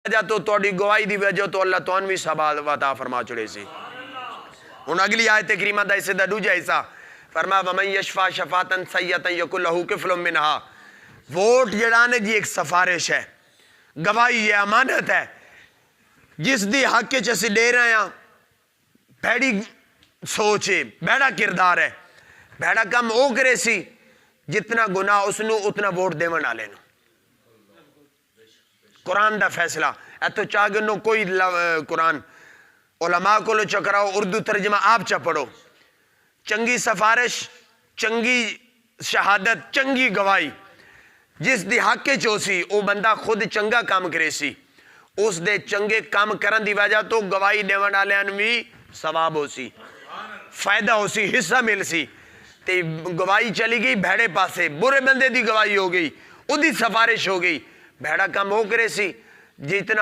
وجہ تو توڑی گواہی دی وجہ تو اللہ تو انوی ثواب عطا فرما چھڑے سی. ان اگلی آیت کریمہ دا اسے دا دوجہ حصہ فرما وَمَن يَشْفَعْ شَفَاعَةً سَيِّئَةً يَكُن لَهُ كِفْلٌ مِّنْهَا. ووٹ جڑانے جی ایک سفارش ہے، گواہی یہ امانت ہے جس دی حق کے چسی دے رہے ہیں. بھیڑی سوچے بھیڑا کردار ہے، بھیڑا کم او کرے سی جتنا گناہ اس نو اتنا ووٹ دے من آلے نو. قرآن دا فیصلہ اے تو چاگنو کوئی قرآن علماء کو لو چکراؤ اردو ترجمہ آپ چا پڑھو. چنگی سفارش، چنگی شہادت، چنگی گواہی جس دی حق کے چوسی او بندہ خود چنگا کام کرے سی، اس دے چنگے کام کرن دی وجہ تو گواہی دیون والے انوی ثواب ہو سی، فائدہ ہو سی، حصہ مل سی. تے گواہی چلی گئی بھیڑے پاسے، برے بندے دی گواہی ہو گئی، او دی سفارش ہو گئی. بھیڑا کم ہو کرے سی جتنا